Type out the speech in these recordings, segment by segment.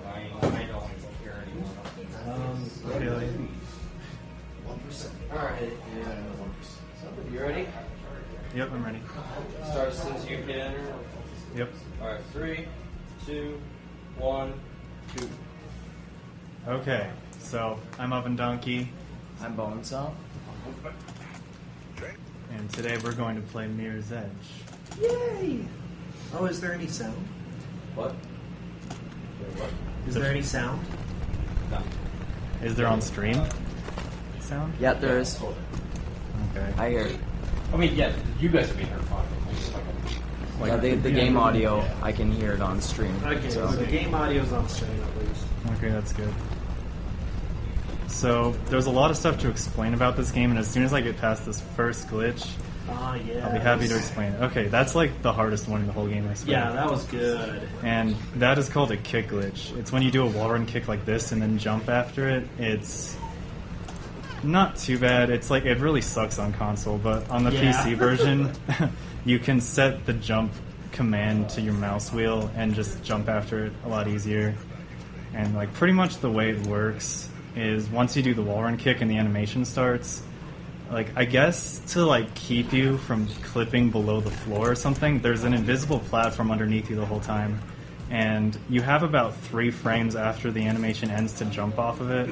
I don't care anymore. Really? 1%. Alright, you ready? Yep, I'm ready. Start as soon as you hit enter. Yep. Alright, 3, 2, 1, 2. Okay, so I'm Oven Donkey, I'm Bonesaw. and today we're going to play Mirror's Edge. Yay! Oh, is there any sound? What? What? Is there any sound? No. Is there on stream sound? Yeah, there is. Okay. I hear it. I mean, yeah, you guys are being heard fine. Yeah, the game audio, I can hear it on stream. Okay, so. so the game audio's on stream at least. Okay, that's good. So, there's a lot of stuff to explain about this game, and as soon as I get past this first glitch, Ah, yeah. I'll be happy to explain it. Okay, that's like the hardest one in the whole game, I swear. Yeah, that was good. And that is called a kick glitch. It's when you do a wall run kick like this and then jump after it. It's not too bad. It's like, it really sucks on console, but on the Yeah. PC version, you can set the jump command to your mouse wheel and just jump after it a lot easier. And like pretty much the way it works is once you do the wall run kick and the animation starts, like I guess to like keep you from clipping below the floor or something, there's an invisible platform underneath you the whole time. And you have about 3 frames after the animation ends to jump off of it.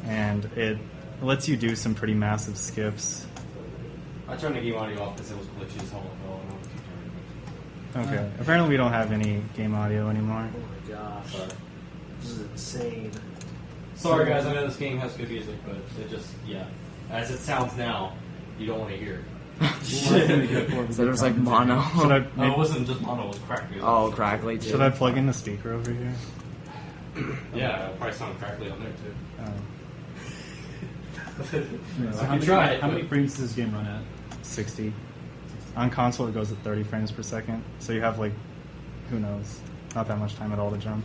And it lets you do some pretty massive skips. I turned the game audio off because it was glitchy. So Okay. Apparently we don't have any game audio anymore. Oh my gosh. Sorry. This is insane. Sorry, guys. I know this game has good music, but it just, yeah. As it sounds now, you don't want to hear it. So there's like mono. Should I, No, it wasn't just mono, it was crackly. Oh, crackly too. should I plug in the speaker over here? Yeah, it probably sounded crackly on there, too. Oh. I can try it. How many frames does this game run at? 60. On console it goes at 30 frames per second, so you have like, who knows, not that much time at all to jump.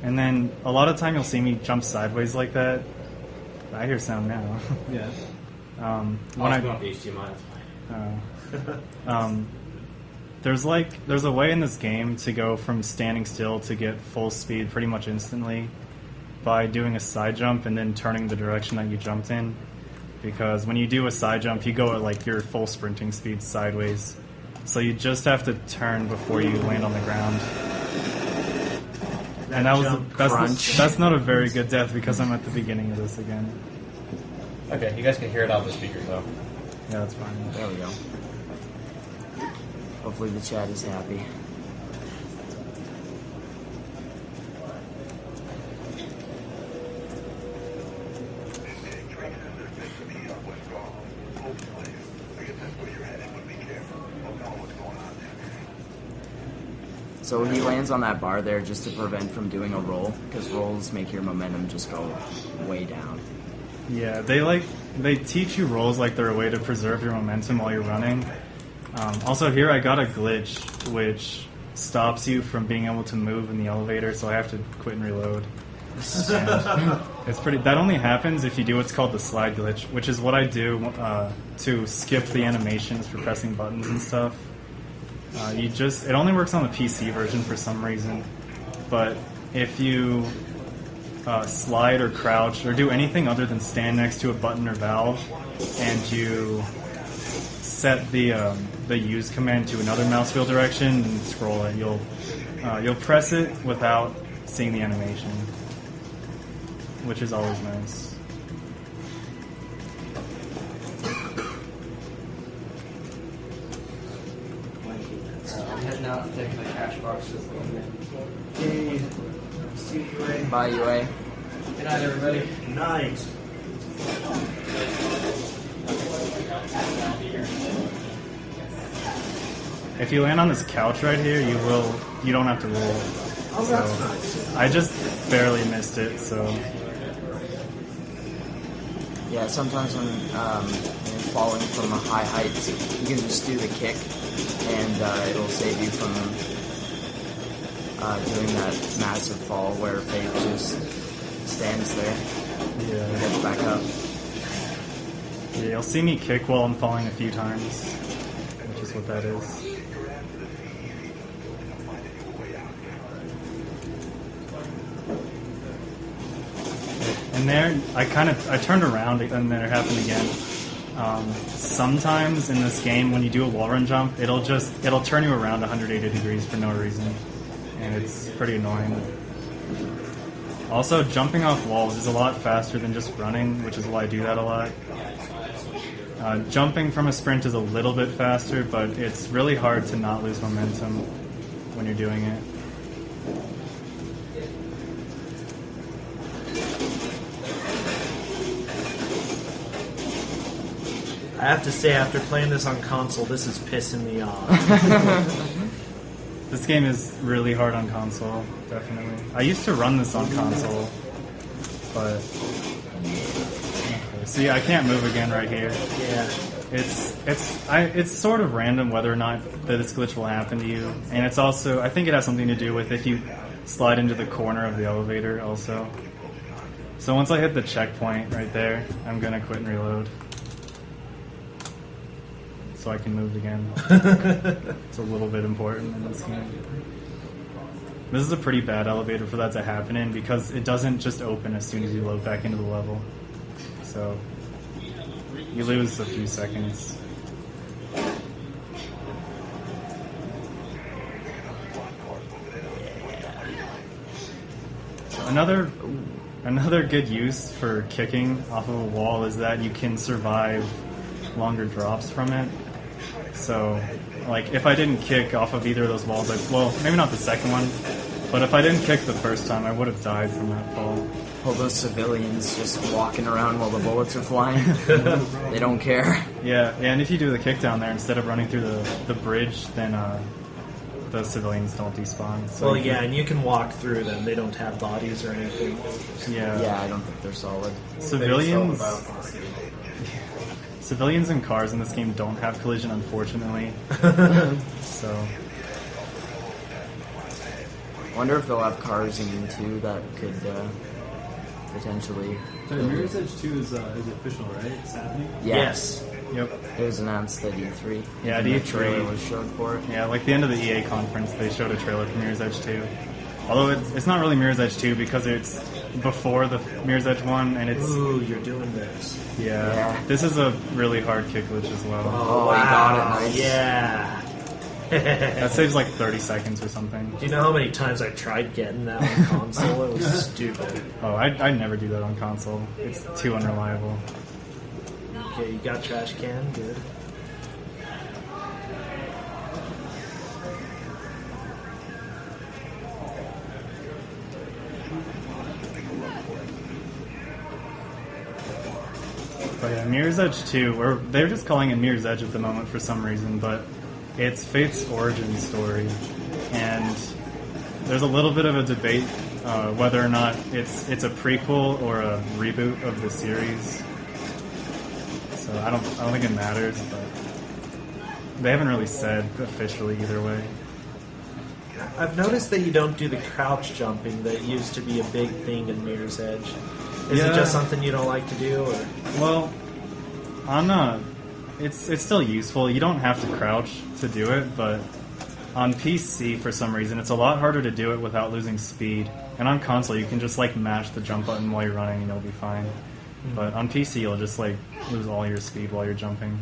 And then a lot of time you'll see me jump sideways like that. I hear sound now. Yeah. When I go off HDMI, that's fine. There's a way in this game to go from standing still to get full speed pretty much instantly by doing a side jump and then turning the direction that you jumped in. Because when you do a side jump, you go at like your full sprinting speed sideways. So you just have to turn before you land on the ground. And that's not a very good death because I'm at the beginning of this again. Okay, you guys can hear it on the speakers, though. Yeah, that's fine. There we go. Hopefully the chat is happy. So he lands on that bar there just to prevent from doing a roll, because rolls make your momentum just go way down. Yeah, they teach you rolls like they're a way to preserve your momentum while you're running. Also here I got a glitch which stops you from being able to move in the elevator, so I have to quit and reload. And it's pretty. That only happens if you do what's called the slide glitch, which is what I do to skip the animations for pressing buttons and stuff. It only works on the PC version for some reason, but if you slide or crouch or do anything other than stand next to a button or valve, and you set the use command to another mouse wheel direction and scroll it, you'll press it without seeing the animation, which is always nice. I'm heading out and taking the cash boxes. Yay. See you later. Bye, UA. Good night, everybody. Night. If you land on this couch right here, you don't have to roll. Oh, that's nice. I just barely missed it, so Yeah, sometimes when you're falling from a high height, you can just do the kick, and it'll save you from doing that massive fall where Faith just stands there and gets back up. Yeah, you'll see me kick while I'm falling a few times, which is what that is. And there, I turned around and then it happened again. Sometimes in this game, when you do a wall run jump, it'll turn you around 180 degrees for no reason, and it's pretty annoying. Also, jumping off walls is a lot faster than just running, which is why I do that a lot. Jumping from a sprint is a little bit faster, but it's really hard to not lose momentum when you're doing it. I have to say, after playing this on console, this is pissing me off. This game is really hard on console, definitely. I used to run this on console, but... See, I can't move again right here. Yeah. It's sort of random whether or not this glitch will happen to you, and it's also, I think it has something to do with if you slide into the corner of the elevator also. So once I hit the checkpoint right there, I'm gonna quit and reload. So I can move again. It's a little bit important in this game. This is a pretty bad elevator for that to happen in because it doesn't just open as soon as you load back into the level. So you lose a few seconds. So another good use for kicking off of a wall is that you can survive longer drops from it. So, like, if I didn't kick off of either of those walls, well, maybe not the second one, but if I didn't kick the first time, I would have died from that fall. All those civilians just walking around while the bullets are flying. They don't care. Yeah, and if you do the kick down there instead of running through the bridge, then the civilians don't despawn. So Well, yeah, and you can walk through them. They don't have bodies or anything. Yeah, I don't think they're solid. Civilians and cars in this game don't have collision, unfortunately. So, I wonder if they'll have cars in 2 that could potentially... So Mirror's Edge 2 is official, right? It's happening? Yes. yep. It was announced at E3. Yeah, at And the E3. trailer was showed for it. Yeah, like the end of the EA conference, they showed a trailer for Mirror's Edge 2. Although it's not really Mirror's Edge 2 because it's before the Mirror's Edge 1, and it's... Ooh, you're doing this. Yeah. This is a really hard kick glitch as well. Oh, you got it, nice. Yeah. That saves like 30 seconds or something. Do you know how many times I tried getting that on console? It was stupid. Oh, I'd never do that on console. It's too unreliable. Okay, you got trash can? Good. But yeah, Mirror's Edge 2, or they're just calling it Mirror's Edge at the moment for some reason, but it's Fate's origin story, and there's a little bit of a debate whether or not it's a prequel or a reboot of the series. So I don't think it matters, but they haven't really said officially either way. I've noticed that you don't do the crouch jumping that used to be a big thing in Mirror's Edge. Is it just something you don't like to do, or? Well, it's still useful. You don't have to crouch to do it, but on PC, for some reason, it's a lot harder to do it without losing speed. And on console, you can just like mash the jump button while you're running, and you'll be fine. But on PC, you'll just like lose all your speed while you're jumping.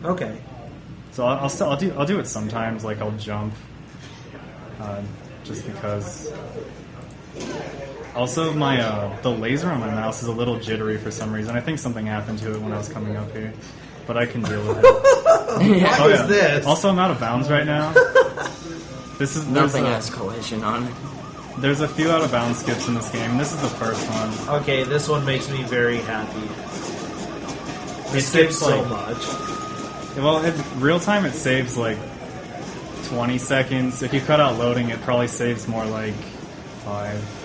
Okay. So I'll do it sometimes. Like I'll jump, just because. Also, the laser on my mouse is a little jittery for some reason. I think something happened to it when I was coming up here, but I can deal with it. What is this? Also, I'm out of bounds right now. Nothing has collision on it. There's a few out of bounds skips in this game. This is the first one. Okay, this one makes me very happy. It saves, saves so like- much. Well, in real time, it saves like 20 seconds. If you cut out loading, it probably saves more like 5.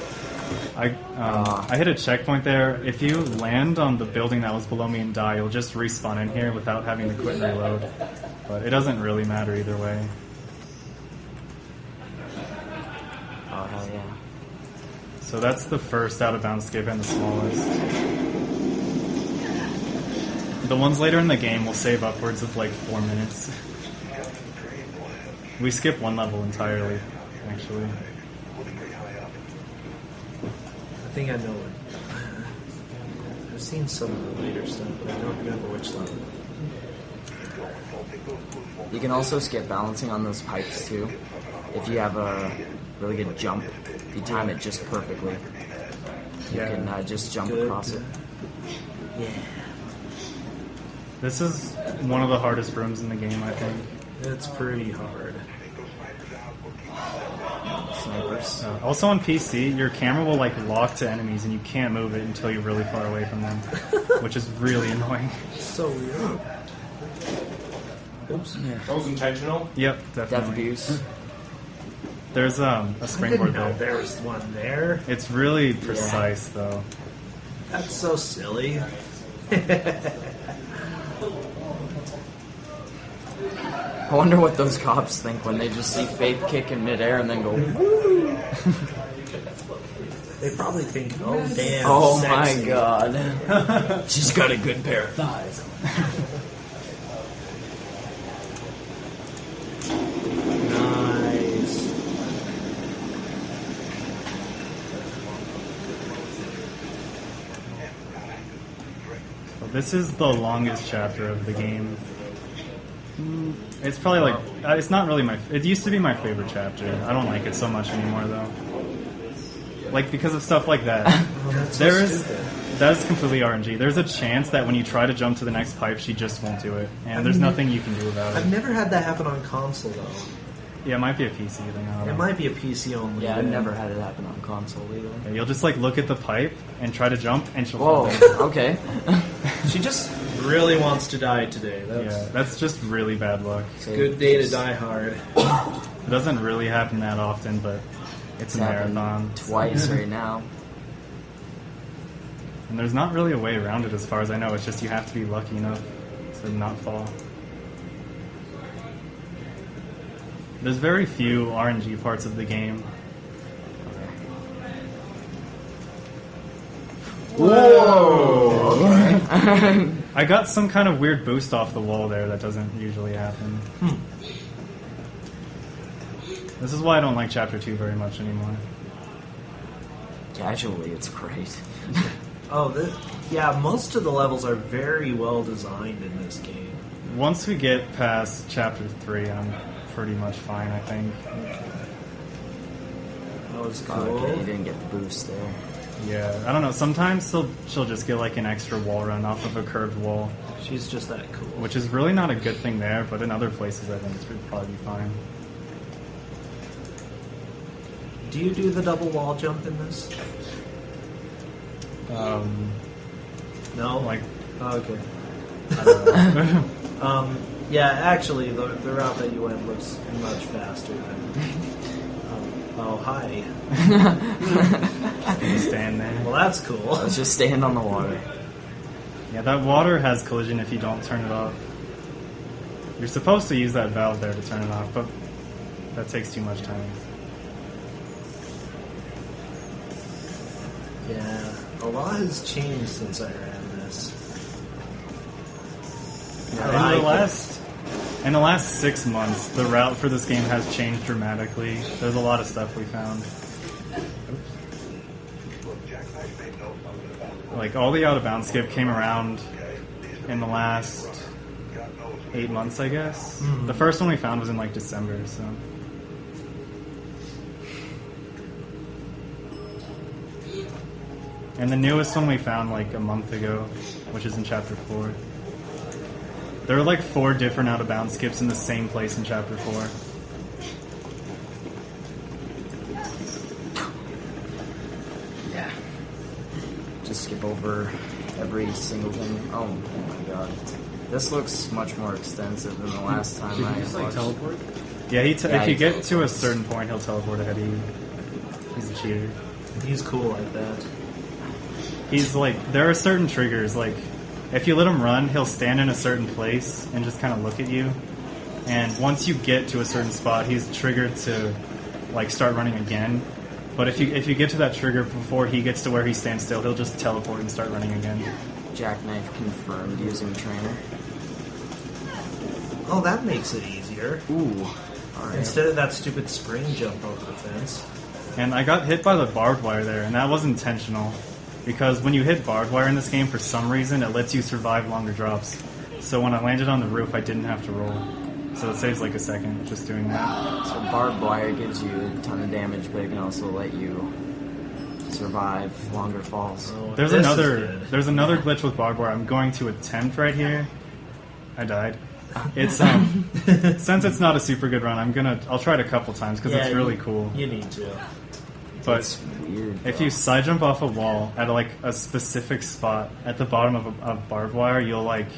I hit a checkpoint there. If you land on the building that was below me and die, you'll just respawn in here without having to quit and reload. But it doesn't really matter either way. Oh, hell yeah. So that's the first out of bounds skip and the smallest. The ones later in the game will save upwards of like 4 minutes. We skip one level entirely, actually. I think I know it. I've seen some of the later stuff, but I don't remember which level. You can also skip balancing on those pipes too. If you have a really good jump, if you time it just perfectly, you can just jump Good. across it. Yeah. This is one of the hardest rooms in the game, I think. It's pretty hard. Snipers. Also on PC, your camera will like lock to enemies and you can't move it until you're really far away from them, which is really annoying. So weird. Oops. That was intentional. Yep, Death definitely. abuse. There's a I didn't springboard know there. there was one there. It's really precise though. That's so silly. I wonder what those cops think when they just see Faith kick in midair and then go, woo! They probably think, oh damn, Oh sexy. my god. She's got a good pair of thighs. Nice. Well, this is the longest chapter of the game. It's probably like it's not really my. It used to be my favorite chapter. I don't like it so much anymore though. Like because of stuff like that. Oh, that's so There's stupid. that is completely RNG. There's a chance that when you try to jump to the next pipe, she just won't do it, and there's nothing you can do about I've it. never had that happen on console though. Yeah, it might be a PC thing. I don't It know. might be a PC only. Yeah, I've never had it happen on console either. Yeah, you'll just like look at the pipe and try to jump, and she'll Whoa, fall down. okay. She just really wants to die today. That's Yeah, that's just really bad luck. a good day to die hard. It doesn't really happen that often, but it's It's a happened marathon. twice right now. And there's not really a way around it as far as I know. It's just you have to be lucky enough to not fall. There's very few RNG parts of the game. Whoa! I got some kind of weird boost off the wall there that doesn't usually happen. This is why I don't like Chapter 2 very much anymore. Casually, it's great. Oh, yeah, most of the levels are very well designed in this game. Once we get past Chapter 3, I'm pretty much fine, I think. That was cool. Okay, you didn't get the boost there. Yeah, I don't know. Sometimes she'll just get like an extra wall run off of a curved wall, She's just that cool. which is really not a good thing there, but in other places I think it's probably be fine. Do you do the double wall jump in this? No? Like, Oh, okay. I don't know. Yeah, actually, the route that you went looks much faster than... oh, hi. Just stand there. Well, that's cool. Let's just stand on the water. Yeah, that water has collision if you don't turn it off. You're supposed to use that valve there to turn it off, but that takes too much time. Yeah, a lot has changed since I ran this. I like it. In the last 6 months, the route for this game has changed dramatically. There's a lot of stuff we found. Like, all the out-of-bounds skip came around in the last 8 months, I guess. Mhm. The first one we found was in, like, December, so... And the newest one we found, like, a month ago, which is in Chapter 4. There are, like, 4 different out-of-bounds skips in the same place in Chapter 4. Yeah. Just skip over every single thing. Oh my god. This looks much more extensive than the last time I watched. Yeah, Yeah, if you he get to a teleports. certain point, he'll teleport ahead of you. He's a cheater. He's cool like that. He's like, there are certain triggers, like, if you let him run, he'll stand in a certain place and just kind of look at you. And once you get to a certain spot, he's triggered to, like, start running again. But if you get to that trigger before he gets to where he stands still, he'll just teleport and start running again. Jackknife confirmed using trainer. Oh, that makes it easier. Ooh. Alright. Instead of that stupid spring jump over the fence. And I got hit by the barbed wire there, and that was intentional. Because when you hit barbed wire in this game, for some reason, it lets you survive longer drops. So when I landed on the roof, I didn't have to roll. So it saves like a second just doing that. So barbed wire gives you a ton of damage, but it can also let you survive longer falls. Oh, There's this is another good. there's another glitch with barbed wire I'm going to attempt right here. I died. It's since it's not a super good run, I'll try it a couple times because Yeah, it's really cool. You need to. But It's weird. if though. you side jump off a wall at like a specific spot at the bottom of a barbed wire, you'll like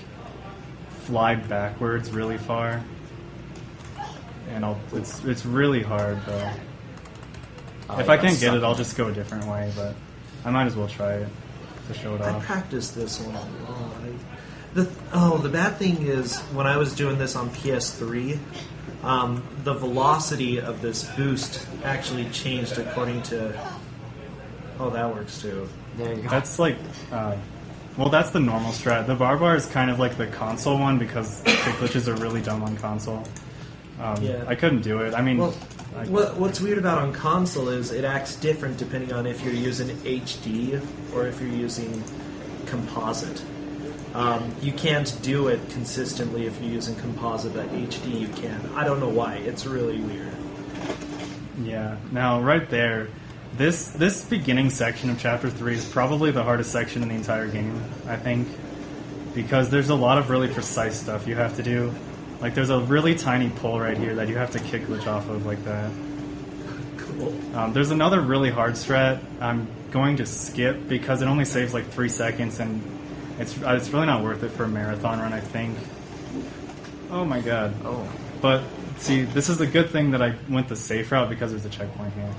fly backwards really far, and it's really hard though. Oh, If yeah, I can't get it, suck. I'll just go a different way. But I might as well try it to show it I off. practiced this one a lot. The bad thing is when I was doing this on PS3, the velocity of this boost actually changed according to. Oh, that works too. There you go. That's like, well, that's the normal strat. The barbed wire is kind of like the console one because the glitches are really dumb on console. Yeah. I couldn't do it. I mean, Well, I- what's weird about on console is it acts different depending on if you're using HD or if you're using composite. You can't do it consistently if you're using composite, but HD you can. I don't know why. It's really weird. yeah. Now, right there, this beginning section of Chapter 3 is probably the hardest section in the entire game, I think, because there's a lot of really precise stuff you have to do. Like, there's a really tiny pole right here that you have to kick glitch off of like that. Cool. There's another really hard strat I'm going to skip because it only saves like 3 seconds and it's really not worth it for a marathon run, I think. Oh my god. Oh. But see, this is a good thing that I went the safe route because there's a checkpoint here.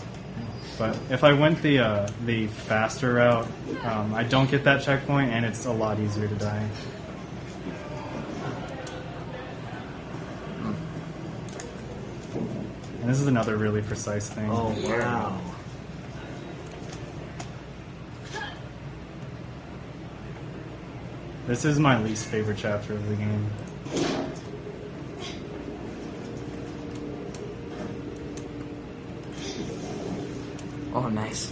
But if I went the faster route, I don't get that checkpoint and it's a lot easier to die. And this is another really precise thing. Oh, wow. This is my least favorite chapter of the game. Oh, nice.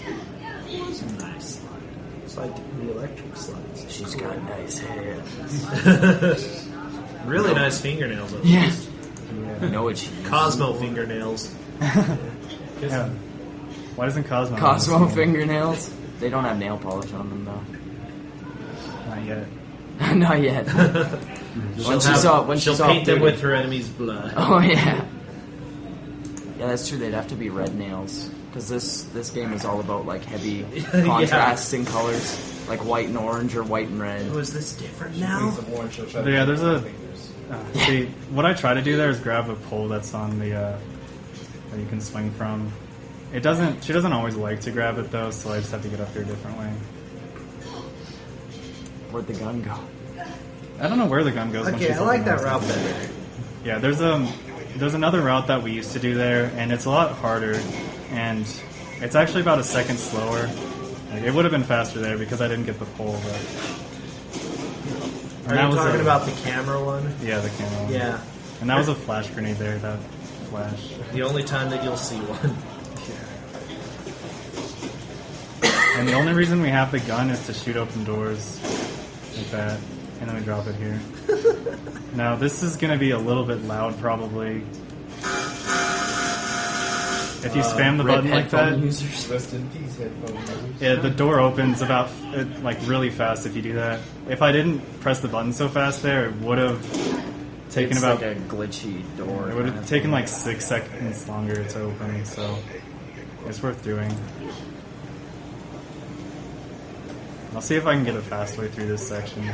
It's a nice slide. It's like the electric slides. She's got nice hair. Really nice fingernails. At Yeah. least. You know what she uses Cosmo for? fingernails. Yeah. Why doesn't Cosmo? Cosmo fingernails? They don't have nail polish on them, though. Not yet. Not yet. When She'll she's off paint them duty. with her enemy's blood. Oh, yeah. Yeah, that's true. They'd have to be red nails. Because this game is all about, like, heavy contrasts in colors. Like white and orange or white and red. Oh, is this different now? Yeah, there's a. See, what I try to do there is grab a pole that's on the that you can swing from. It doesn't. She doesn't always like to grab it though, so I just have to get up there a different way. Where'd the gun go? I don't know where the gun goes. when Okay, she's I like holding that on. route better. Yeah, there's another route that we used to do there, and it's a lot harder, and it's actually about a second slower. Like, it would have been faster there because I didn't get the pole. But Are you talking about the camera one? Yeah, the camera. one. Yeah. And that was a flash grenade there. That flash. The only time that you'll see one. And the only reason we have the gun is to shoot open doors like that, and then we drop it here. Now this is going to be a little bit loud, probably. If you spam the Red button like headphone that, users. Rest in peace, headphone users. yeah, the door opens about like really fast. If you do that, if I didn't press the button so fast there, it would have taken It's about. like a glitchy door. It would kind have of taken thing. like 6 seconds longer to open, so it's worth doing. I'll see if I can get a fast way through this section.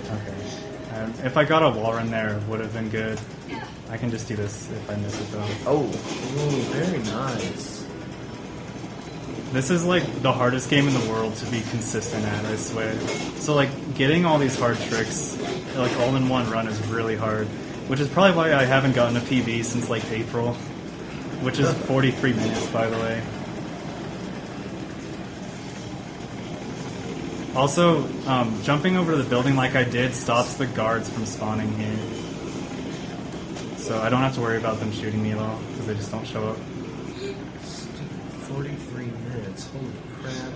Okay. If I got a wall run there, it would have been good. I can just do this if I miss it though. Oh, Ooh, very nice. This is like the hardest game in the world to be consistent at, I swear. So like getting all these hard tricks, like all in one run is really hard. Which is probably why I haven't gotten a PB since like April. Which is 43 minutes, by the way. Also, jumping over to the building like I did stops the guards from spawning here. So I don't have to worry about them shooting me at all, because they just don't show up. 43 minutes. Holy crap.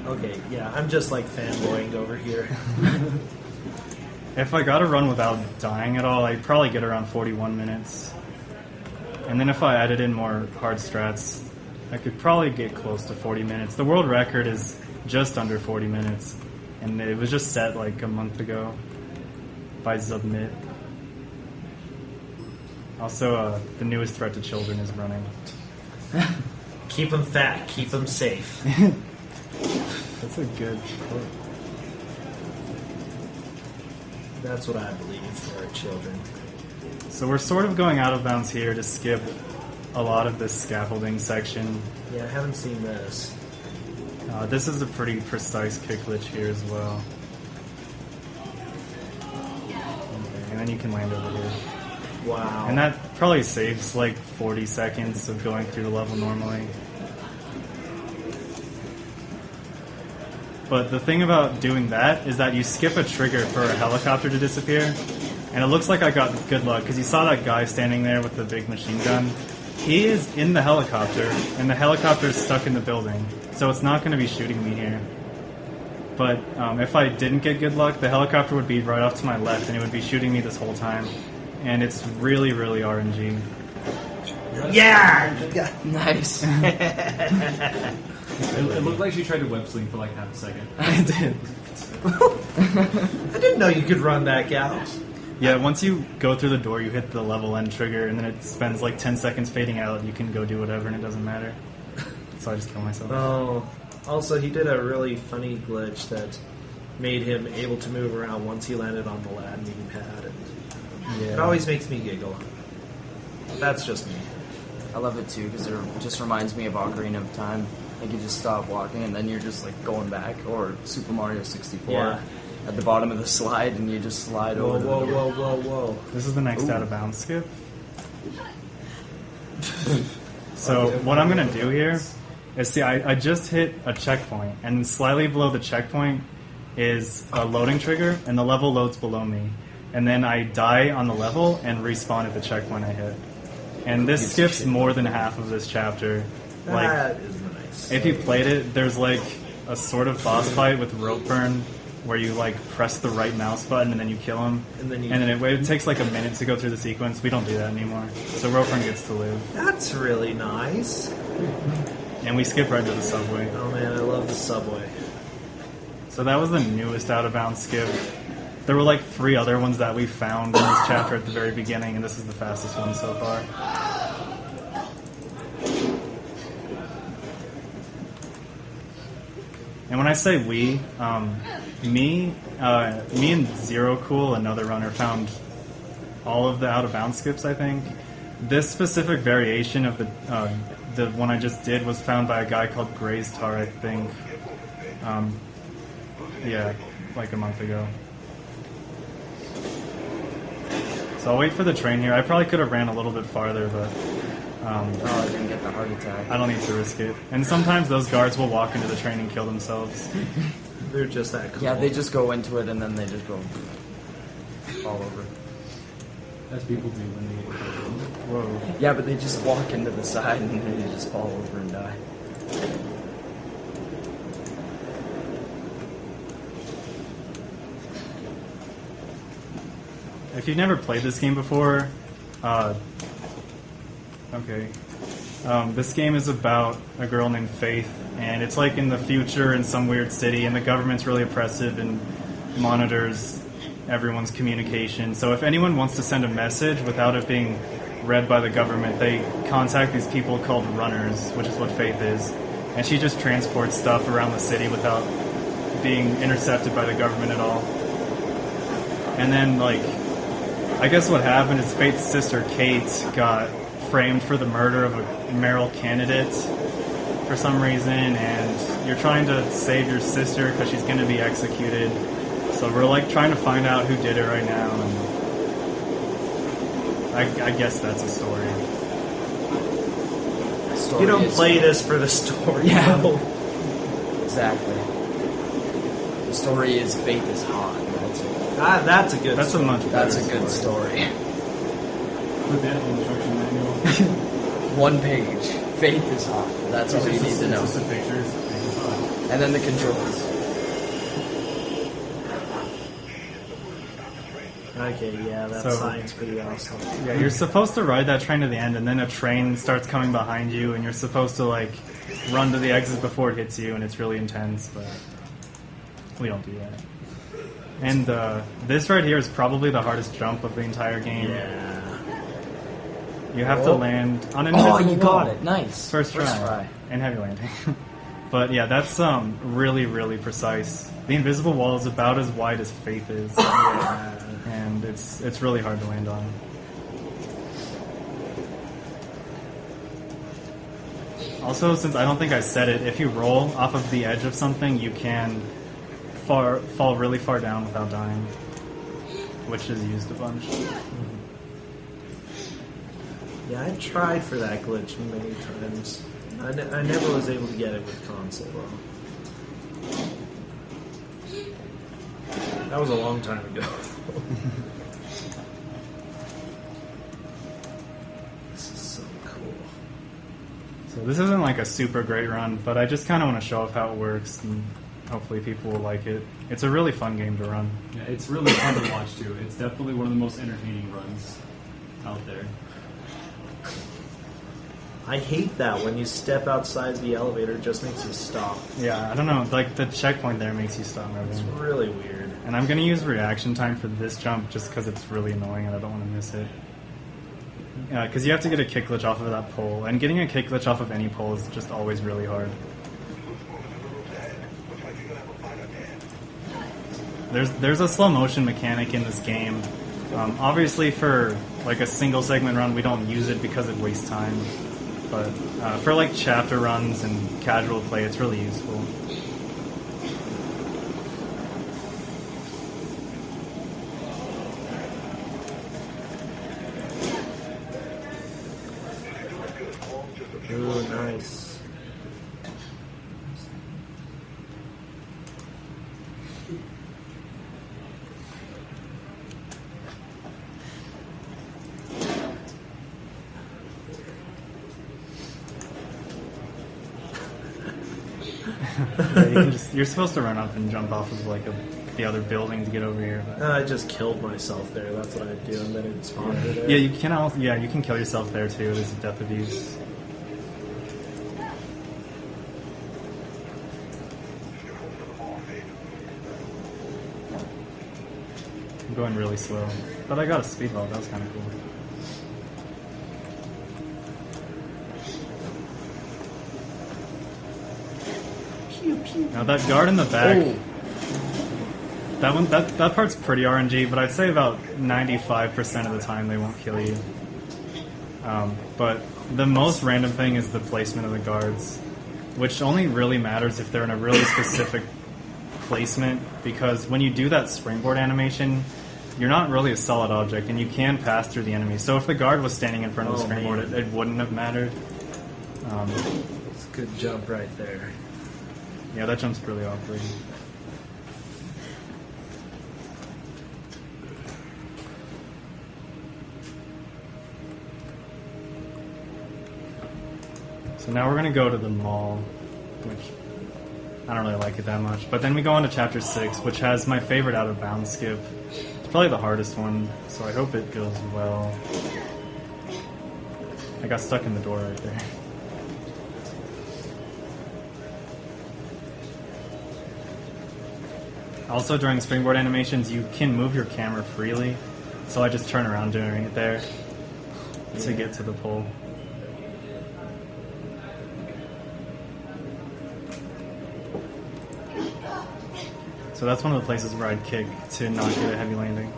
Okay, yeah, I'm just like fanboying over here. If I got to run without dying at all, I'd probably get around 41 minutes. And then if I added in more hard strats, I could probably get close to 40 minutes. The world record is just under 40 minutes, and it was just set like a month ago by Submit. Also, the newest threat to children is running. Keep them fat, keep them safe. That's a good quote. That's what I believe for our children. So we're sort of going out of bounds here to skip a lot of this scaffolding section. Yeah, I haven't seen this. This is a pretty precise kick glitch here as well. Okay, and then you can land over here. Wow. And that probably saves like 40 seconds of going through the level normally. But the thing about doing that is that you skip a trigger for a helicopter to disappear. And it looks like I got good luck, because you saw that guy standing there with the big machine gun. He is in the helicopter, and the helicopter is stuck in the building. So it's not going to be shooting me here. But if I didn't get good luck, the helicopter would be right off to my left, and it would be shooting me this whole time. And it's really, really RNG. Yeah! Nice. It looked like she tried to web sling for like half a second. I did. I didn't know you could run that, gal. Yeah, once you go through the door, you hit the level end trigger, and then it spends like 10 seconds fading out. You can go do whatever, and it doesn't matter. So I just kill myself. Oh, also he did a really funny glitch that made him able to move around once he landed on the landing pad. And it always makes me giggle. That's just me. I love it too, because it just reminds me of Ocarina of Time. Like you just stop walking and then you're just like going back, or Super Mario 64 Yeah. at the bottom of the slide, and you just slide Whoa, over. whoa, to the door. whoa, whoa, whoa. This is the next out of bounds skip. So what I'm going to do here is, see, I just hit a checkpoint, and slightly below the checkpoint is a loading trigger, and the level loads below me. And then I die on the level and respawn at the checkpoint I hit. And this skips more than half of this chapter. Like, That is nice. if you played it, there's like a sort of boss fight with rope burn where you like press the right mouse button and then you kill him. And then it takes like a minute to go through the sequence. We don't do that anymore. So rope burn gets to live. That's really nice. And we skip right to the subway. Oh man, I love the subway. So that was the newest out of bounds skip. There were like 3 other ones that we found in this chapter at the very beginning, and this is the fastest one so far. And when I say we, me and Zero Cool, another runner, found all of the out of bounds skips, I think. This specific variation of the one I just did was found by a guy called Gray's Tar, I think. Yeah, like a month ago. So I'll wait for the train here. I probably could have ran a little bit farther, but Oh, I didn't get the heart attack. I don't need to risk it. And sometimes those guards will walk into the train and kill themselves. They're just that cool. Yeah, they just go into it and then they just go fall over. As people do when they get Whoa. Yeah, but they just walk into the side and then they just fall over and die. If you've never played this game before, this game is about a girl named Faith, and it's like in the future in some weird city, and the government's really oppressive and monitors everyone's communication. So if anyone wants to send a message without it being read by the government, they contact these people called runners, which is what Faith is. And she just transports stuff around the city without being intercepted by the government at all. And then, I guess what happened is Faith's sister Kate got framed for the murder of a mayoral candidate for some reason, and you're trying to save your sister because she's going to be executed. So we're trying to find out who did it right now, and I guess that's a story. Story You don't is- play this for the story. Yeah. No. Exactly. story is Faith is Hot. That's it. That's a good. That's a story. much better That's a good story. Put that in the instruction manual. 1 page. Faith is Hot. That's all you need to know. Just the pictures. And then the controls. Okay, yeah, that So- sign's pretty awesome. Yeah, you're supposed to ride that train to the end, and then a train starts coming behind you, and you're supposed to like run to the exit before it hits you, and it's really intense. But we don't do that. And this right here is probably the hardest jump of the entire game. Yeah. You have to Oh. land on an Oh, invisible you got wall. it. Nice. First try. And heavy landing. But yeah, that's really, really precise. The invisible wall is about as wide as Faith is. Yeah. And it's really hard to land on. Also, since I don't think I said it, if you roll off of the edge of something, you can fall really far down without dying, which is used a bunch. Yeah, I tried for that glitch many times. I never was able to get it with console, though. That was a long time ago. This is so cool. So this isn't like a super great run, but I just kind of want to show off how it works, and hopefully people will like it. It's a really fun game to run. Yeah, it's really fun to watch too. It's definitely one of the most entertaining runs out there. I hate that when you step outside the elevator, it just makes you stop. Yeah, I don't know, like the checkpoint there makes you stop It's moving. really weird. And I'm going to use reaction time for this jump just because it's really annoying and I don't want to miss it. Because you have to get a kick glitch off of that pole, and getting a kick glitch off of any pole is just always really hard. There's a slow motion mechanic in this game. Obviously for like a single segment run we don't use it because it wastes time. But for like chapter runs and casual play it's really useful. Ooh, nice. Yeah, you're supposed to run up and jump off of like the other building to get over here. But. I just killed myself there. That's what I do, and then it spawned me there. Yeah, you can also, you can kill yourself there too. There's a death abuse. I'm going really slow, but I got a speed vault. That was kind of cool. Now that guard in the back, that part's pretty RNG, but I'd say about 95% of the time they won't kill you. But the most random thing is the placement of the guards, which only really matters if they're in a really specific placement, because when you do that springboard animation, you're not really a solid object, and you can pass through the enemy. So if the guard was standing in front of the springboard, it wouldn't have mattered. It's a good jump right there. Yeah, that jump's really awkward. So now we're going to go to the mall, which I don't really like it that much. But then we go on to Chapter 6, which has my favorite Out of Bounds skip. It's probably the hardest one, so I hope it goes well. I got stuck in the door right there. Also, during springboard animations, you can move your camera freely, so I just turn around doing it there to get to the pole. So that's one of the places where I'd kick to not get a heavy landing.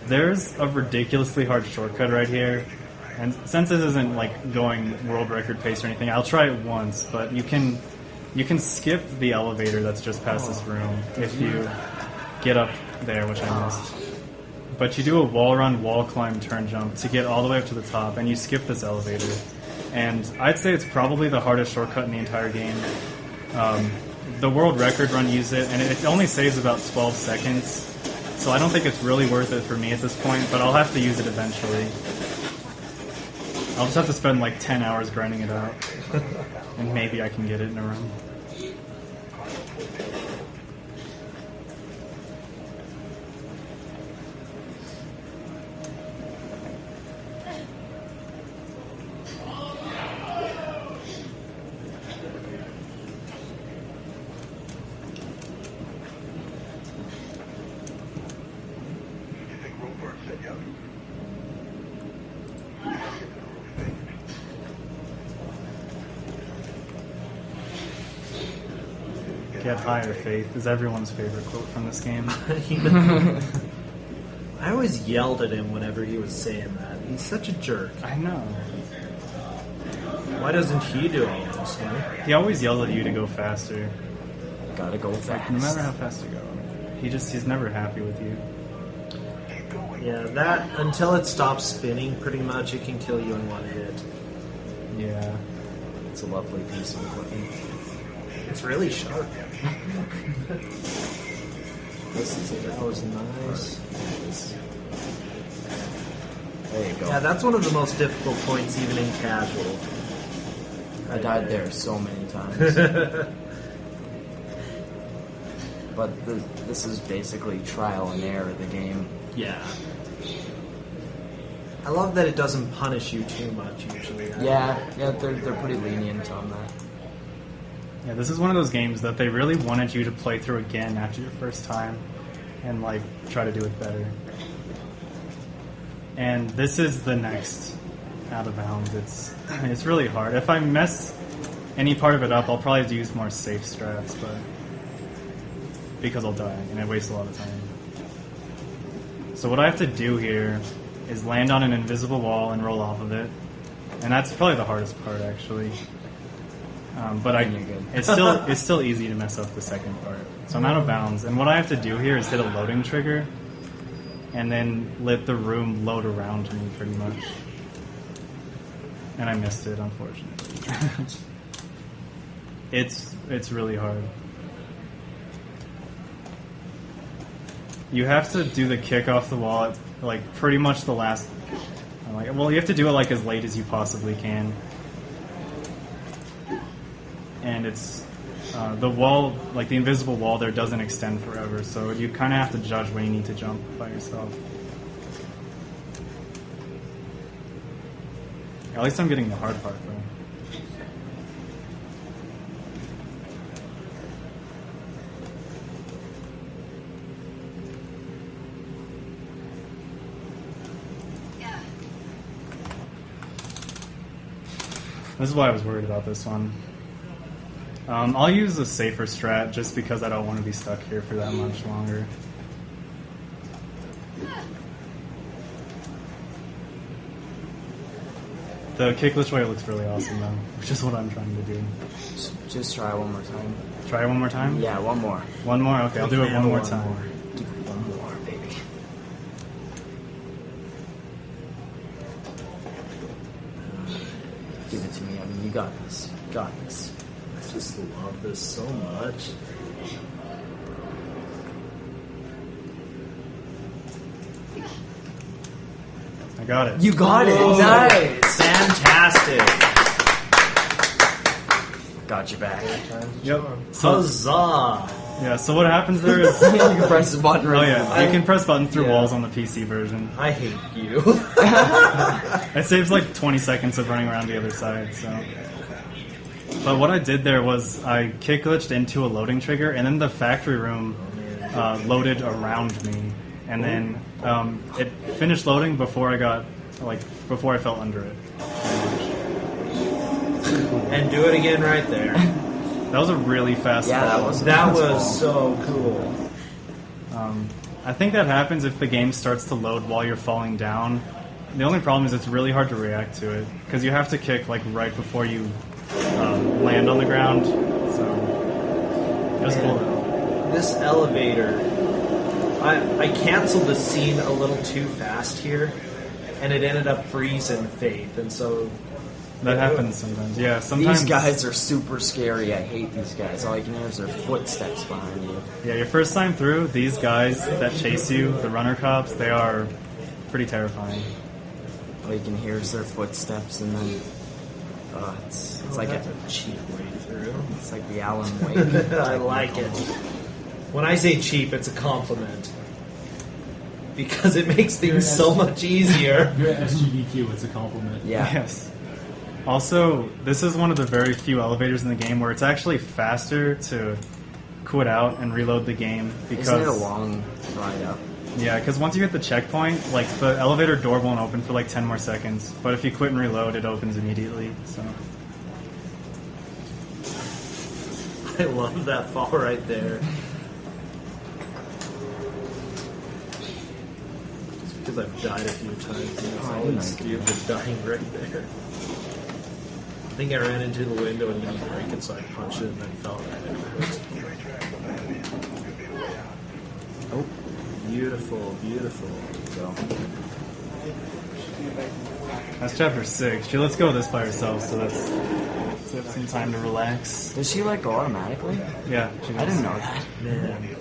There's a ridiculously hard shortcut right here. And since this isn't like going world record pace or anything, I'll try it once. But you can skip the elevator that's just past this room if you get up there, which I missed. But you do a wall run, wall climb, turn jump to get all the way up to the top, and you skip this elevator. and I'd say it's probably the hardest shortcut in the entire game. The world record run used it, and it only saves about 12 seconds, so I don't think it's really worth it for me at this point, but I'll have to use it eventually. I'll just have to spend like 10 hours grinding it out, and maybe I can get it in a run. Get higher, Faith is everyone's favorite quote from this game. I always yelled at him whenever he was saying that. He's such a jerk. I know. Why doesn't he do all this? Huh? He always yells at you to go faster. Gotta go fast. No matter how fast you go. He's never happy with you. Yeah, that until it stops spinning, pretty much it can kill you in one hit. Yeah. It's a lovely piece of equipment. It's really sharp. That was nice. There you go. Yeah, that's one of the most difficult points, even in casual. I died there so many times. But this is basically trial and error of the game. Yeah. I love that it doesn't punish you too much usually. Yeah, they're pretty lenient on that. Yeah, this is one of those games that they really wanted you to play through again after your first time and, like, try to do it better. And this is the next out of bounds. It's really hard. If I mess any part of it up, I'll probably have to use more safe strats, but because I'll die, and I waste a lot of time. So what I have to do here is land on an invisible wall and roll off of it. And that's probably the hardest part, actually. But You're good. it's still easy to mess up the second part. So I'm out of bounds, and what I have to do here is hit a loading trigger, and then let the room load around me, pretty much. And I missed it, unfortunately. It's really hard. You have to do the kick off the wall at, like, pretty much the last. Well, you have to do it like as late as you possibly can. And it's the wall, like the invisible wall there, doesn't extend forever, so you kind of have to judge when you need to jump by yourself. At least I'm getting the hard part, though. This is why I was worried about this one. I'll use a safer strat just because I don't want to be stuck here for that much longer. The kickless way looks really awesome though, which is what I'm trying to do. Just try one more time. Try it one more time? Yeah, one more. One more? Okay, I'll do it one more time. Give it one more, baby. Give it to me. I mean, you got this. You got this. I just love this so much. I got it. You got it. Oh, Nice. Fantastic. Got your back. Yep. So, Huzzah. yeah, so what happens there is... You can press the button Oh right yeah, you can press buttons through Yeah. walls on the PC version. I hate you. It saves like 20 seconds of running around the other side, so... But what I did there was I kick glitched into a loading trigger, and then the factory room loaded around me, and then it finished loading before I fell under it. And do it again right there. That was a really fast Yeah, fall. that was- That was so cool. I think that happens if the game starts to load while you're falling down. The only problem is it's really hard to react to it, because you have to kick like right before you land on the ground. So it was cool. This elevator, I canceled the scene a little too fast here, and it ended up freezing Faith, and so That happens sometimes. Yeah, sometimes. These guys are super scary. I hate these guys. All you can hear is their footsteps behind you. Yeah, your first time through, these guys that chase you, the runner cops, they are pretty terrifying. All you can hear is their footsteps, and then it's like that's a cheap way through. it's like the Alan Wake. I like it. When I say cheap, it's a compliment. Because it makes things so much easier. You're at SGDQ, it's a compliment. Yeah. Yes. Also, this is one of the very few elevators in the game where it's actually faster to quit out and reload the game because Isn't it a long ride up? yeah, because once you hit the checkpoint, like the elevator door won't open for like 10 more seconds. But if you quit and reload, it opens immediately. So I love that fall right there. Just because I've died a few times, and it's Oh, always nice. stupid dying right there. I think I ran into the window and didn't break it, so I punched it and then fell right into it. Oh, beautiful, beautiful. So that's chapter 6. She lets go of this by herself, so that's some time to relax. does she let go automatically? Yeah, she I does. didn't know that. Man.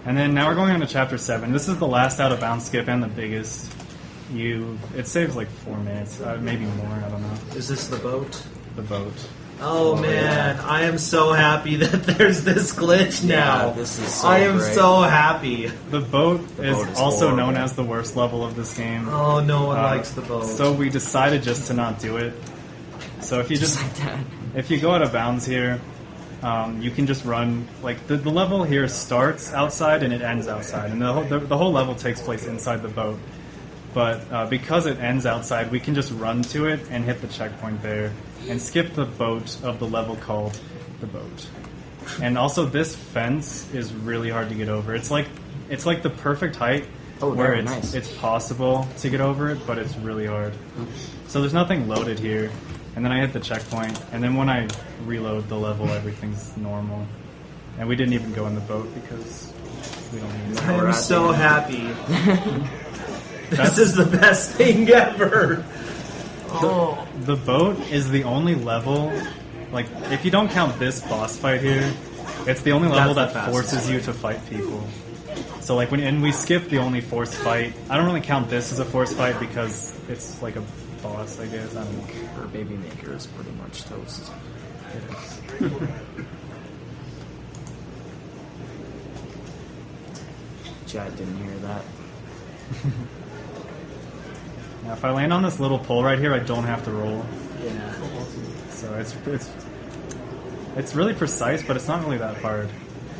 And then now we're going on to chapter 7. This is the last out of bounds skip and the biggest. It saves like 4 minutes, maybe more. I don't know. Is this the boat? The boat. Oh man, I am so happy that there's this glitch now. Yeah, this is so I am great. so happy. The boat is boat is also horrible. known as the worst level of this game. Oh, no one Uh, likes the boat. So we decided just to not do it. So if you Just just like that. if you go out of bounds here, you can just run like the level here starts outside and it ends outside, and the whole level takes place inside the boat. But because it ends outside, we can just run to it and hit the checkpoint there and skip the boat of the level called the boat. And also, this fence is really hard to get over. It's like the perfect height Oh, where very it's nice. it's possible to get over it, but it's really hard. So there's nothing loaded here. And then I hit the checkpoint, and then when I reload the level, everything's normal. And we didn't even go in the boat because we don't need it. We're I'm at so the- happy. That's- This is the best thing ever. Oh, The boat is the only level, like, if you don't count this boss fight here, it's the only level That's the that fastest forces you to fight people. So, like, and we skip the only forced fight. I don't really count this as a forced fight because it's like a boss, I guess. I don't know. Her baby maker is pretty much toast. Chad didn't hear that. Now, if I land on this little pole right here, I don't have to roll. yeah. So it's really precise, but it's not really that hard,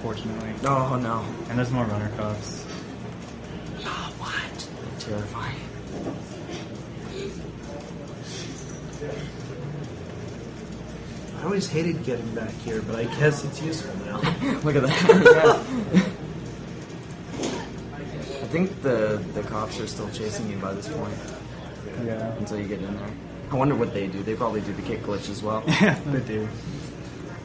fortunately. Oh no. And there's more runner cops. Oh, what? Terrifying. I always hated getting back here, but I guess it's useful now. Look at that. Yeah. I think the cops are still chasing you by this point Yeah. until you get in there. I wonder what they do. They probably do the kick glitch as well. Yeah, they do.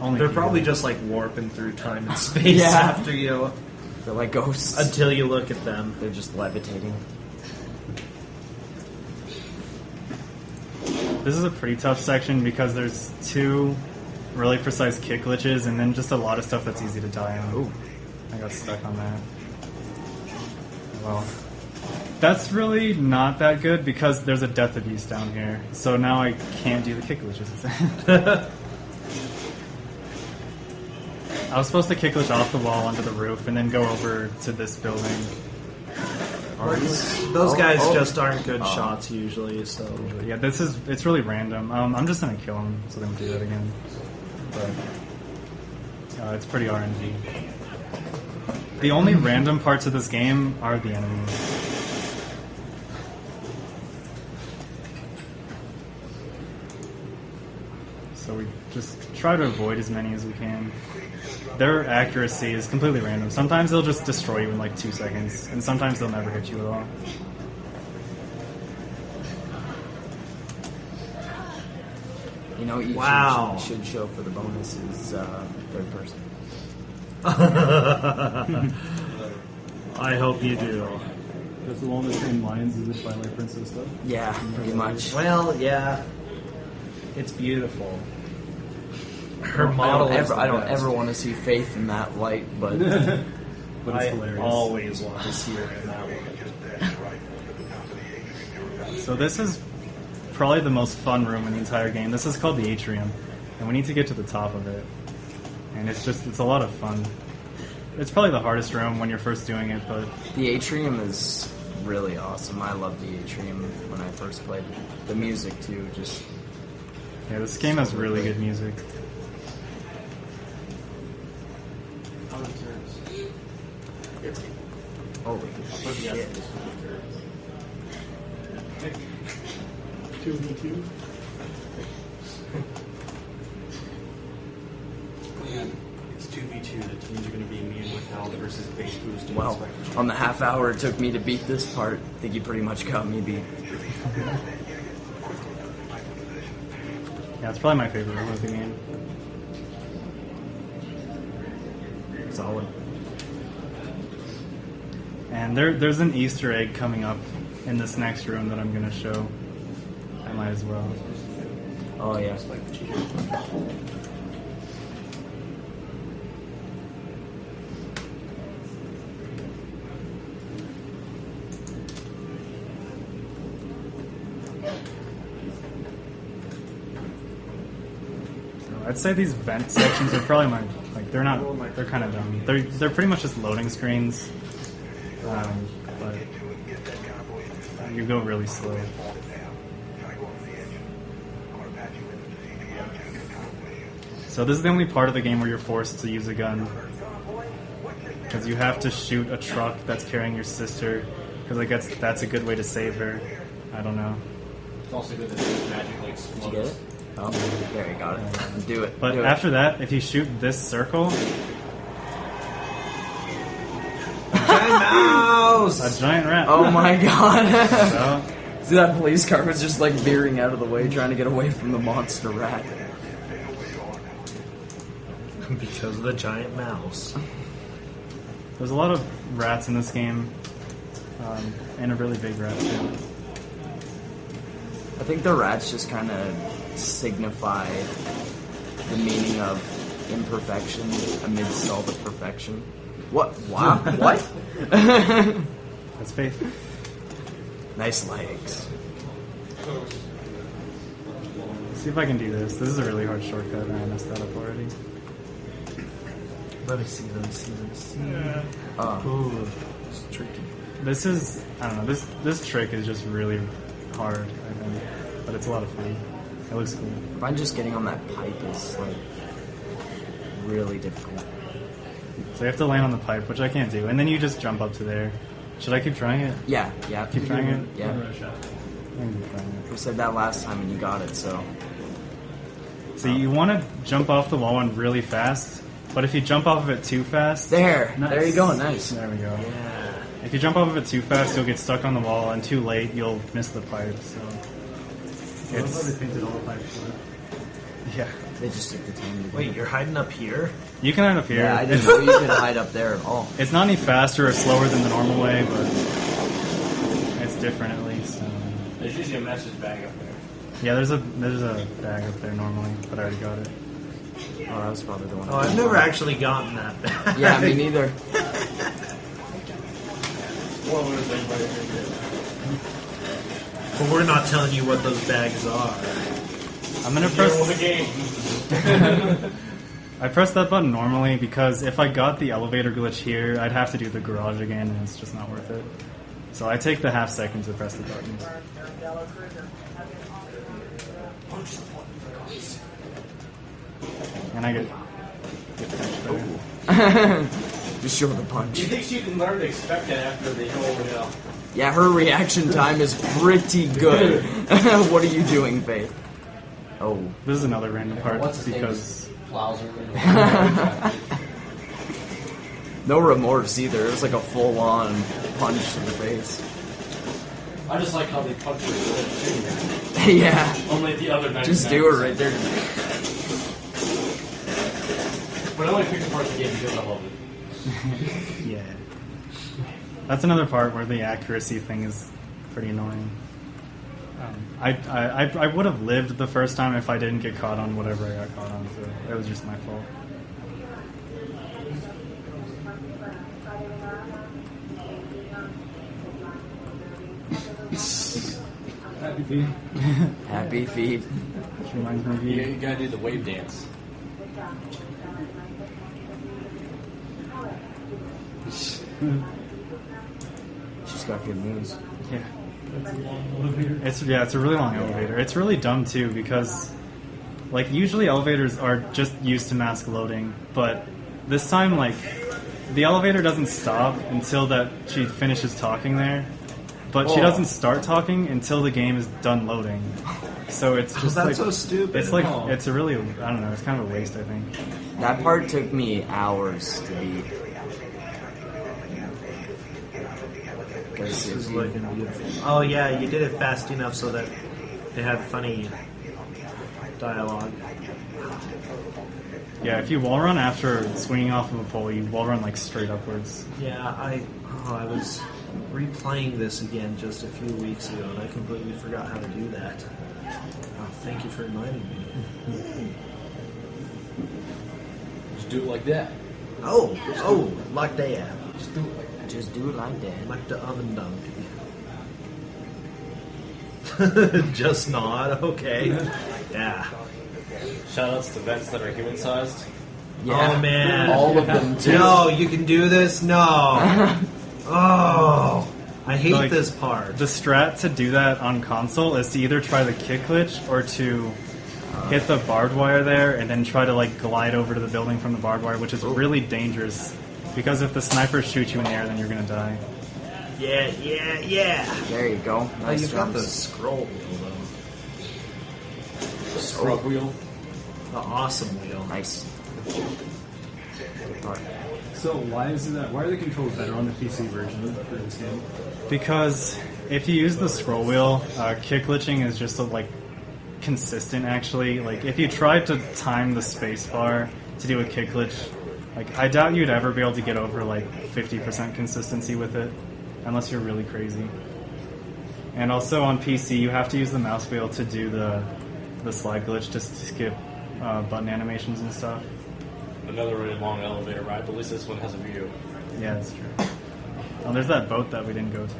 Only They're people. probably just like warping through time and space Yeah. after you They're like ghosts. until you look at them. They're just levitating. This is a pretty tough section because there's 2 really precise kick glitches and then just a lot of stuff that's easy to die on. Ooh. I got stuck on that. Well, that's really not that good because there's a death abuse down here. So now I can't do the kick glitches. I was supposed to kick glitch off the wall onto the roof and then go over to this building. Those guys oh. just aren't good shots usually, so But yeah, it's really random. I'm just gonna kill him so they don't do that again. But it's pretty RNG. The only random parts of this game are the enemies. So we just try to avoid as many as we can. Their accuracy is completely random. Sometimes they'll just destroy you in like 2 seconds, and sometimes they'll never hit you at all. You know, each Wow. should show for the bonus is third person. I hope you do. That's along the same lines as the Twilight Princess stuff. Yeah, pretty much. Well, yeah. It's beautiful. Her model. I don't ever want to see Faith in that light, but But it's I hilarious. always want to see her in that one. So this is probably the most fun room in the entire game. This is called the Atrium, and we need to get to the top of it. And it's a lot of fun. It's probably the hardest room when you're first doing it, but the Atrium is really awesome. I loved the Atrium when I first played it. The music too, just yeah, this game has really good music. holy shit. 2v2. It's 2v2. The teams are going to be immune withheld versus base boost. And Well, on the half hour it took me to beat this part, I think you pretty much got me beat. Yeah, it's probably my favorite room of the game. Solid. And there's an Easter egg coming up in this next room that I'm going to show. I might as well. Oh yeah. I'd say these vent sections are probably they're kind of dumb. They're pretty much just loading screens, but you go really slow. So this is the only part of the game where you're forced to use a gun, because you have to shoot a truck that's carrying your sister, because I guess that's a good way to save her. I don't know. It's also good that it magically Did you explodes. get it? Oh, there you got it. Do it. But do it. after that, if you shoot this circle, Mouse! a giant rat. Oh my god. So, See, that police car was just like veering out of the way, trying to get away from the monster rat. Because of the giant mouse. there's a lot of rats in this game, and a really big rat too. I think the rats just kind of signify the meaning of imperfection amidst all the perfection. What? Wow. What? That's Faith. Nice legs. See if I can do this. This is a really hard shortcut, and I messed that up already. Let me see. Oh, Ooh, it's tricky. This is, I don't know, this trick is just really hard, I think. But it's a lot of fun. It looks cool. mine just getting on that pipe is like really difficult. So you have to land on the pipe, which I can't do. And then you just jump up to there. Should I keep trying it? Yeah. Keep trying it? Yeah. I can keep trying it. We said that last time and you got it, so. So you want to jump off the wall one really fast, but if you jump off of it too fast... There! Nice. There you go, nice. There we go. Yeah. If you jump off of it too fast, you'll get stuck on the wall, and too late, you'll miss the pipe, so... I love how they painted all the pipes. Yeah. They just took the time to do Wait, it. you're hiding up here? You can hide up here. Yeah, I didn't know you could hide up there at all. It's not any faster or slower than the normal way, but it's different at least. So. There's usually a message bag up there. Yeah, there's a bag up there normally, but I already got it. Oh, that was probably the one. Oh, I've never actually gotten that back. Yeah, me neither. But we're not telling you what those bags are. I'm gonna Hero of the press. game. I pressed that button normally because if I got the elevator glitch here, I'd have to do the garage again, and it's just not worth it. So I take the half second to press the button. And I get punched there. Just show the punch. You think she can learn to expect it after they go over the hill? Yeah, her reaction time is pretty good. What are you doing, Faith? Oh. This is another random part What's his name? because Plows her. No remorse either. It was like a full-on punch to the face. I just like how they punch her. Yeah. Only the other 99%. Just do it right there. But I only picked the part of the game because I love it. yeah, that's another part where the accuracy thing is pretty annoying. I would have lived the first time if I didn't get caught on whatever I got caught on, so it was just my fault. Happy feet. Happy feet. Which reminds me of You, you. you gotta do the wave dance. She's got good news. Yeah. That's a long elevator. It's a really long elevator. It's really dumb too because, like, usually elevators are just used to mask loading, but this time, like, the elevator doesn't stop until that she finishes talking there, but she Oh. doesn't start talking until the game is done loading. So it's just That's like so stupid. it's like Oh. it's a really I don't know. It's kind of a waste, I think. That part took me hours to beat. Because This if is you, looking beautiful. Oh yeah, you did it fast enough so that it had funny dialogue. Yeah, if you wall run after swinging off of a pole, you wall run like straight upwards. Yeah, I was replaying this again just a few weeks ago, and I completely forgot how to do that. Oh, thank you for reminding me. Just do it like that. Oh, like that, just do it like that. like the oven donkey. Just nod. Okay. Yeah. Shoutouts to vents that are human sized. Yeah. Oh man. All of them too. No, you can do this. No. Oh, I hate Like, this part. The strat to do that on console is to either try the kick glitch or to hit the barbed wire there and then try to like glide over to the building from the barbed wire, which is really dangerous because if the snipers shoot you in the air, then you're gonna die. Yeah. There you go. Oh, Nice you've got the jumps. scroll wheel though. Scrub wheel. The awesome wheel. Nice. Good part. So why are the controls better on the PC version for this game? Because if you use the scroll wheel, kick glitching is just like consistent. Actually, like if you tried to time the space bar to do a kick glitch, like I doubt you'd ever be able to get over like 50% consistency with it, unless you're really crazy. And also on PC, you have to use the mouse wheel to do the slide glitch, just to skip button animations and stuff. Another really long elevator ride, but at least this one has a view. Yeah, that's true. Oh, there's that boat that we didn't go to.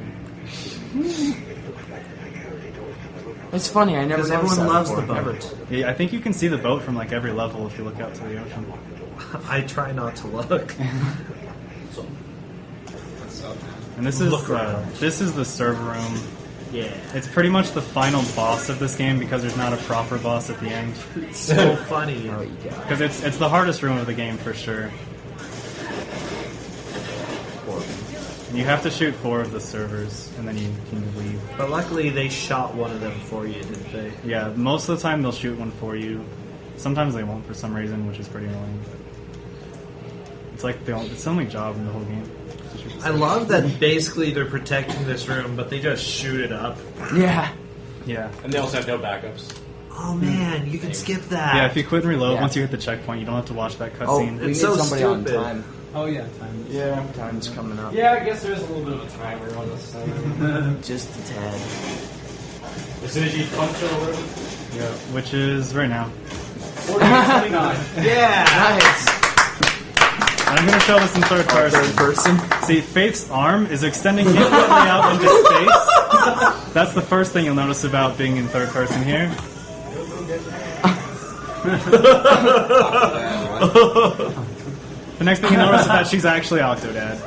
It's funny. I never. Because noticed everyone that loves before. the Never. boat. Yeah, I think you can see the boat from like every level if you look out to the ocean. I try not to look. And this is Look around. this is the server room. Yeah. It's pretty much the final boss of this game because there's not a proper boss at the end. It's so funny. Oh, you got it. Because it's the hardest room of the game for sure. And you have to shoot 4 of the servers and then you can leave. But luckily they shot one of them for you, didn't they? Yeah, most of the time they'll shoot one for you. Sometimes they won't for some reason, which is pretty annoying. It's like it's the only job in the whole game. to shoot the I love that basically they're protecting this room, but they just shoot it up. Yeah. Yeah. And they also have no backups. Oh man, you can skip that. Yeah, if you quit and reload, Yeah. once you hit the checkpoint, you don't have to watch that Oh, cutscene. we need It's so somebody stupid. on time. Oh yeah, time. Yeah, time's coming up. Yeah, I guess there's a little bit of a timer on this thing. Just a tad. As soon as you punch it over, Yeah, which is right now. 49. Yeah. Nice. And I'm going to show this in third person. Third person. See, Faith's arm is extending infinitely out into space. That's the first thing you'll notice about being in third person here. The next thing you notice is that she's actually Octodad.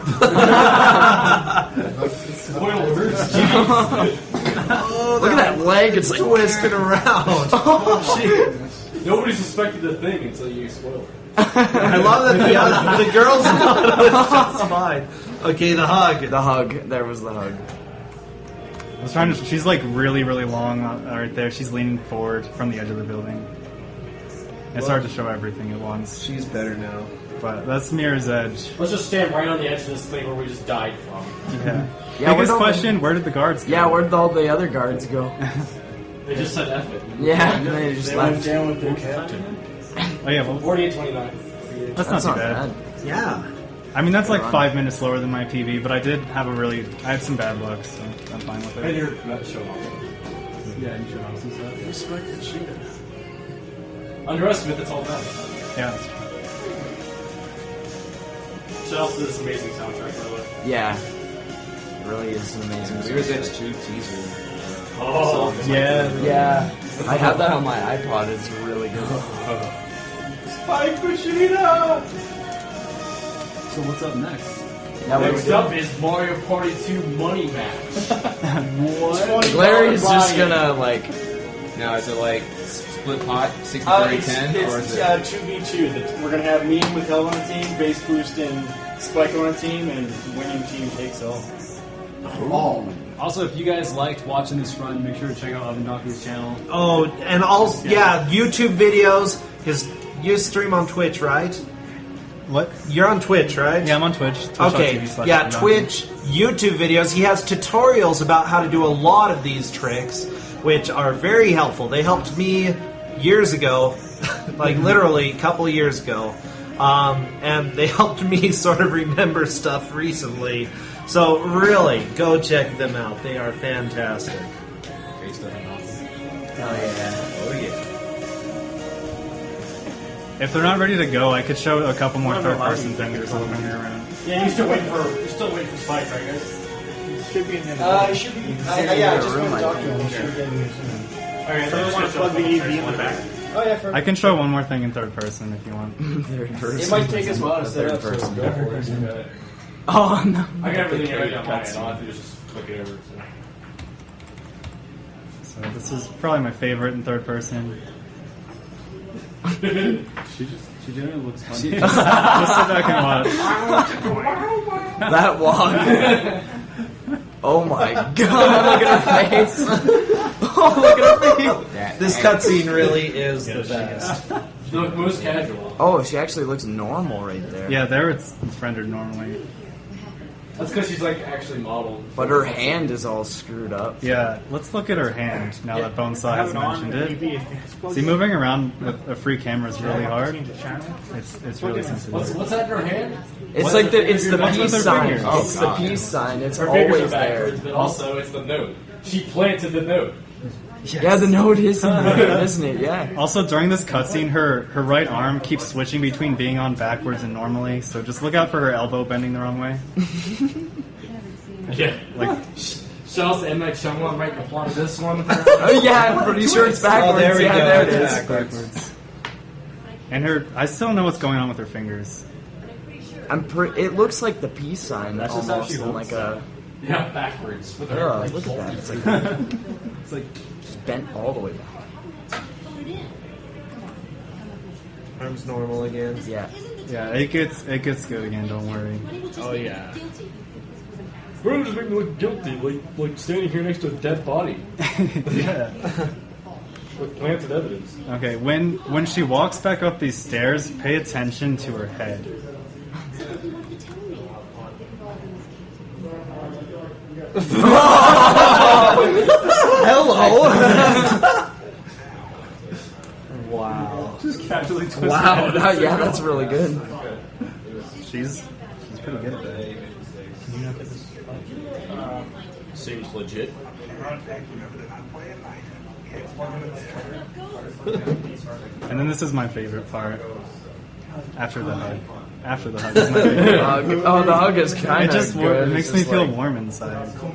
Spoilers. Oh, Look at that leg. It's like twisted around. Nobody suspected a thing until you spoil it. I love that the girls that's fine. Okay, the hug. the hug. There was the hug. I was trying to. She's like really, really long right there. She's leaning forward from the edge of the building. It's hard to show everything at once, She's better now. but that's Mirror's Edge. Let's just stand right on the edge of this thing where we just died from. Yeah. Yeah, Biggest where'd question: where did the guards go? Yeah, where'd all the other guards go? They just said F it. Yeah, they just left. down with their captain. Oh yeah, well, 48-29. that's not too bad. Yeah. I mean, that's like Run. 5 minutes slower than my PV, but I had some bad luck, so I'm fine with And it. you're not showing off. Yeah, and shut off some stuff. Respect the cheetah. Underestimate that's all done. Yeah, that's true. Shout out to this amazing soundtrack, by the way. Yeah. It really is an amazing Mirror's soundtrack. Edge 2 teaser. Oh, Yeah. Yeah. I have that on my iPod. It's really good. Spike Kushida! So what's up next? Now Next up is Mario Party 2 Money Match. What? Larry is just gonna like. Now, is it like split pot, 60 30 10, or is it? 2v2. We're going to have me with Hell on a team, Base Boost and Spike on a team, and winning team takes all. Also, if you guys liked watching this run, make sure to check out Oven Donkey's channel. Oh, and also, yeah, YouTube videos. You stream on Twitch, right? What? You're on Twitch, right? Yeah, I'm on Twitch. Okay, Twitch.tv/Oven yeah, Donkey. Twitch, YouTube videos. He has tutorials about how to do a lot of these tricks, which are very helpful. They helped me years ago, like literally a couple of years ago, and they helped me sort of remember stuff recently. So really, go check them out. They are fantastic. Based on an awesome. Oh yeah. Oh yeah. If they're not ready to go, I could show a couple more Whatever third-person allows you things to while I'm here around. Yeah, you're still waiting for Spike, right, guys? Should be in the It should be. Yeah, I just room, want to I talk to him. think. He should get in here soon. Alright, So I want to plug the EV in the back. Oh, yeah, for I can show one more thing in third person if you want. Third person. It might take us a while to set Third up, so person. go for it. Oh no. I got everything right on my end. All I have to do is just click it over. So this is probably my favorite in third person. She generally looks funny. Just sit back and watch. That walk. Oh my god, look at her face. Oh, look at her face. This cutscene really is the best. You look most casual. Oh, she actually looks normal right there. Yeah, there it's rendered normally. That's because she's like actually modeled. But her hand is all screwed up. Yeah, let's look at her hand now that Bonesaw has mentioned it. it. See, moving around with a free camera is really hard. It's really sensitive. What's that in her hand? It's like the What's with peace her sign. fingers? It's the peace sign. It's Her fingers are always there. backwards, but also it's the note. She planted the note. Yeah, the note is in there, isn't it? Yeah. Also, during this cutscene, her right arm keeps switching between being on backwards and normally, so just look out for her elbow bending the wrong way. Yeah. Like, Shout out to M. Night Shyamalan writing the plot of this one. Oh yeah, I'm pretty sure it's backwards. Oh, there we yeah, go. there it It's is. backwards. And I still don't know what's going on with her fingers. It looks like the peace sign. That's just how almost she in holds like a. Yeah, backwards. With her. Oh, look at that. It's like It's like just bent all the way back. Arms normal again. Yeah. Yeah, it gets good again. Don't worry. Oh yeah. Bro, just make me look guilty, like standing here next to a dead body Yeah. with planted evidence. Okay, when she walks back up these stairs, pay attention to her head. Hello. Wow. just casually twist Wow. her head. Yeah, that's really good. She's pretty good at that. Seems legit. And then this is my favorite part. After the hug. After the hug is my favorite. Oh, the hug is kind It of just good. it makes It's me just feel like, warm inside. Ew.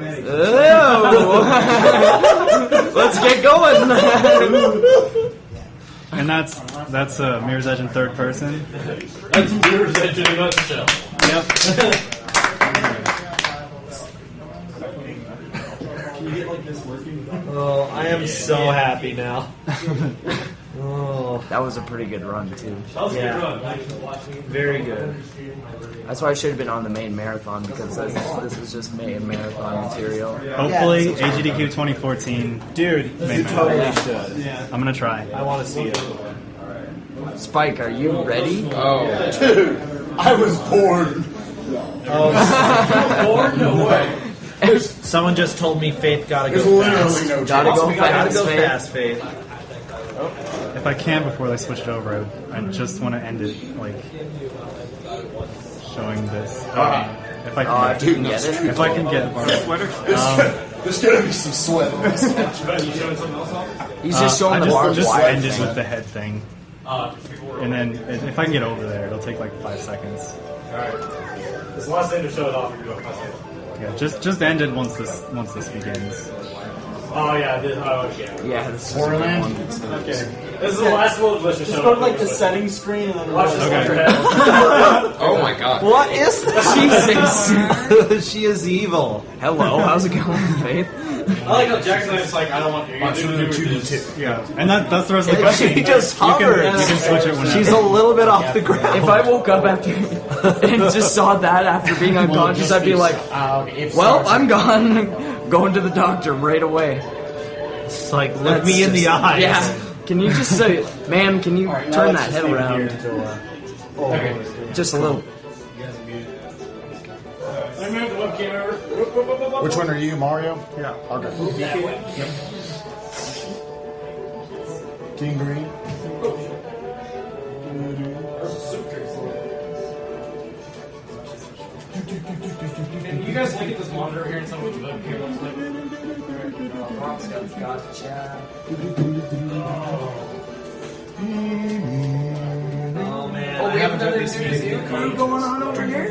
Let's get going. And that's Mirror's Edge in third person. That's Mirror's Edge in a nutshell. Yep. Oh, I am so happy now. Oh, That was a pretty good run too. That was a Yeah. good run. Actually, watching. very good. That's why I should have been on the main marathon because this is just main marathon material. Hopefully, AGDQ 2014. Dude, Main you man. totally should. I'm gonna try. I want to see it. Spike, are you ready? Oh, I was born. Or no way. Someone just told me Faith gotta There's go literally fast. no Gotta chance. go We gotta fast, go Faith. fast, Faith. If I can before they switch it over, I just want to end it like showing this. If I Oh, if can, you can get it. if I can get. There's gonna be some sweat on this one. You showing something else off? He's just showing I the just, barbed just wire ended thing. with the head thing. People were And then if I can get over there, it'll take like 5 seconds. Alright. This last thing to show it off, you're going to Yeah, just end it once this begins. Oh, yeah. Yeah. Yeah, this is a Borderland? good one. Okay. This is the last one. Let's just Just show go to it. like the settings screen and then Watch this Okay. on your head. Oh my god. What is this? Jesus. She is evil. Hello, how's it going, Faith? I like how Jackson is like, I don't want you to do this. Yeah, and that's the rest of the And question. she just You hovered. can switch it whenever. She's a little bit off the ground. If I woke up after and just saw that after being unconscious, I'd be like, well, I'm gone. Going to the doctor right away. It's like, look me in the eyes. Yeah. Can you just say, ma'am, can you turn that head around? Just a little. Let me move the webcam over. Which one are you, Mario? Yeah. Okay. King Green. And you guys look at this monitor here and tell me what the webcam looks like. Oh man, Oh, I we haven't done have this another music. crew going on over here?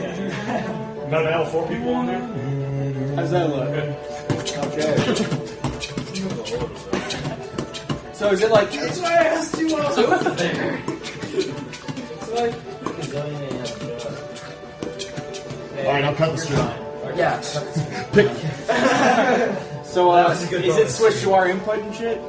Not now, 4 people on there? How's that look? Okay. So is it like? That's why I asked you what was over there. It's like. Alright, I'll cut the stream. Yeah. So is it switched to our input and shit?